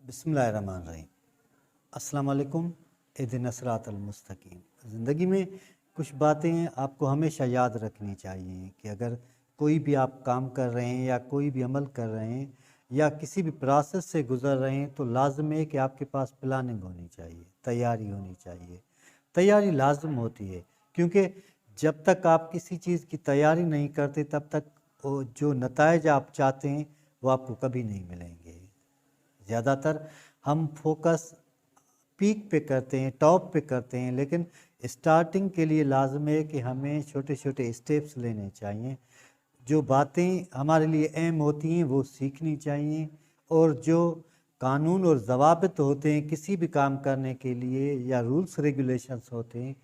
बिस्मिल्लाहिर्रहमानिर्रहीम। अस्सलाम वालेकुम। इहदिना सिरातल मुस्तकीम। ज़िंदगी में कुछ बातें आपको हमेशा याद रखनी चाहिए कि अगर कोई भी आप काम कर रहे हैं या कोई भी अमल कर रहे हैं या किसी भी प्रोसेस से गुज़र रहे हैं तो लाज़िम है कि आपके पास प्लानिंग होनी चाहिए, तैयारी होनी चाहिए। तैयारी लाज़िम होती है क्योंकि जब तक आप किसी चीज़ की तैयारी नहीं करते तब तक वो जो नताइज आप चाहते हैं वो आपको कभी नहीं मिलेंगे। ज़्यादातर हम फोकस पीक पे करते हैं, टॉप पे करते हैं, लेकिन स्टार्टिंग के लिए लाज़िम है कि हमें छोटे छोटे स्टेप्स लेने चाहिए। जो बातें हमारे लिए अहम होती हैं वो सीखनी चाहिए और जो कानून और ज़वाबित होते हैं किसी भी काम करने के लिए या रूल्स रेगुलेशंस होते हैं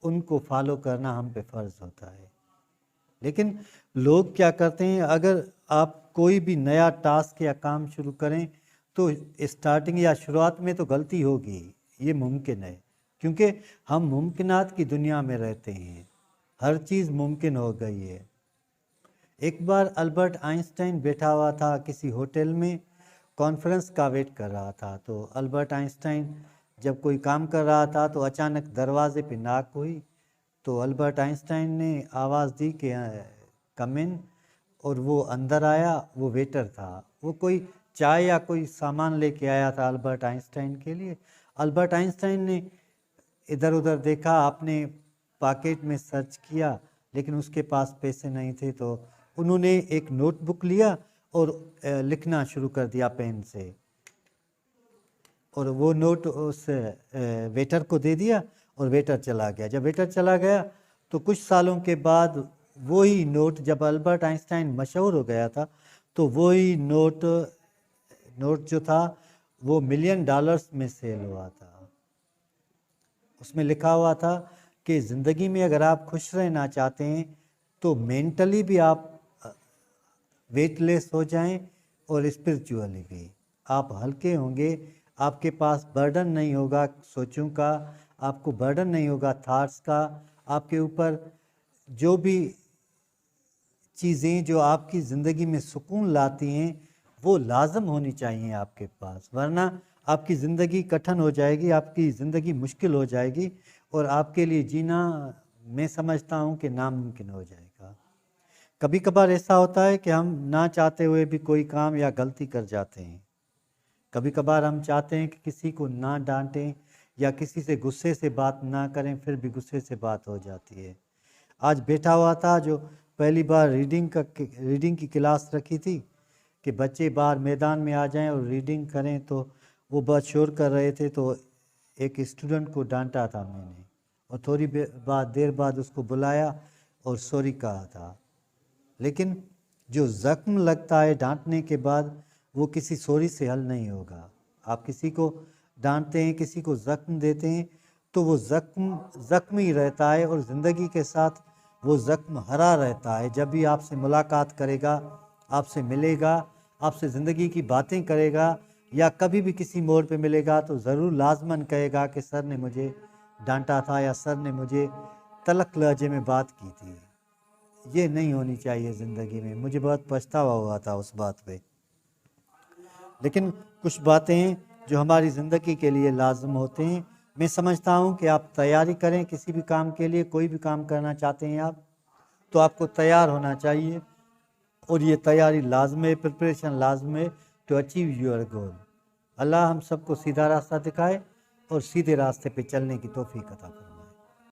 उनको फॉलो करना हम पे फ़र्ज़ होता है। लेकिन लोग क्या करते हैं, अगर आप कोई भी नया टास्क या काम शुरू करें तो स्टार्टिंग या शुरुआत में तो गलती होगी, ये मुमकिन है क्योंकि हम मुमकिनात की दुनिया में रहते हैं, हर चीज़ मुमकिन हो गई है। एक बार अल्बर्ट आइंस्टाइन बैठा हुआ था किसी होटल में, कॉन्फ्रेंस का वेट कर रहा था। तो अल्बर्ट आइंस्टाइन जब कोई काम कर रहा था तो अचानक दरवाजे पे नॉक हुई। तो अल्बर्ट आइंस्टाइन ने आवाज़ दी कि कम इन, और वो अंदर आया। वो वेटर था, वो कोई चाय या कोई सामान लेके आया था अल्बर्ट आइंस्टाइन के लिए। अल्बर्ट आइंस्टाइन ने इधर उधर देखा, अपने पॉकेट में सर्च किया, लेकिन उसके पास पैसे नहीं थे। तो उन्होंने एक नोटबुक लिया और लिखना शुरू कर दिया पेन से, और वो नोट उस वेटर को दे दिया और वेटर चला गया। जब वेटर चला गया तो कुछ सालों के बाद वही नोट, जब अल्बर्ट आइंस्टाइन मशहूर हो गया था तो वही नोट जो था वो $1 मिलियन में सेल हुआ था। उसमें लिखा हुआ था कि ज़िंदगी में अगर आप खुश रहना चाहते हैं तो मेंटली भी आप वेटलेस हो जाएं और स्पिरिचुअली भी आप हल्के होंगे। आपके पास बर्डन नहीं होगा सोचों का, आपको बर्डन नहीं होगा थॉट्स का। आपके ऊपर जो भी चीज़ें जो आपकी ज़िंदगी में सुकून लाती हैं वो लाजम होनी चाहिए आपके पास, वरना आपकी ज़िंदगी कठिन हो जाएगी, आपकी ज़िंदगी मुश्किल हो जाएगी और आपके लिए जीना मैं समझता हूँ कि नामुमकिन हो जाएगा। कभी कभार ऐसा होता है कि हम ना चाहते हुए भी कोई काम या गलती कर जाते हैं। कभी कभार हम चाहते हैं कि किसी को ना डांटें या किसी से गुस्से से बात ना करें, फिर भी गुस्से से बात हो जाती है। आज बैठा हुआ था जो पहली बार रीडिंग की क्लास रखी थी कि बच्चे बाहर मैदान में आ जाएं और रीडिंग करें, तो वो बहुत शोर कर रहे थे। तो एक स्टूडेंट को डांटा था मैंने और थोड़ी देर बाद उसको बुलाया और सॉरी कहा था। लेकिन जो ज़ख्म लगता है डांटने के बाद वो किसी सॉरी से हल नहीं होगा। आप किसी को डांटते हैं, किसी को ज़ख्म देते हैं तो वो ज़ख्म ही रहता है और ज़िंदगी के साथ वो ज़ख्म हरा रहता है। जब भी आपसे मुलाकात करेगा, आपसे मिलेगा, आपसे ज़िंदगी की बातें करेगा या कभी भी किसी मोड़ पे मिलेगा तो ज़रूर लाजमन कहेगा कि सर ने मुझे डांटा था या सर ने मुझे तलख लहजे में बात की थी। ये नहीं होनी चाहिए ज़िंदगी में। मुझे बहुत पछतावा हुआ था उस बात पे। लेकिन कुछ बातें हैं जो हमारी ज़िंदगी के लिए लाजम होते हैं। मैं समझता हूँ कि आप तैयारी करें किसी भी काम के लिए। कोई भी काम करना चाहते हैं आप तो आपको तैयार होना चाहिए और ये तैयारी लाजम है, प्रिपरेशन लाजम है टू अचीव योर गोल। अल्लाह हम सबको सीधा रास्ता दिखाए और सीधे रास्ते पे चलने की तौफीक अता फरमाए।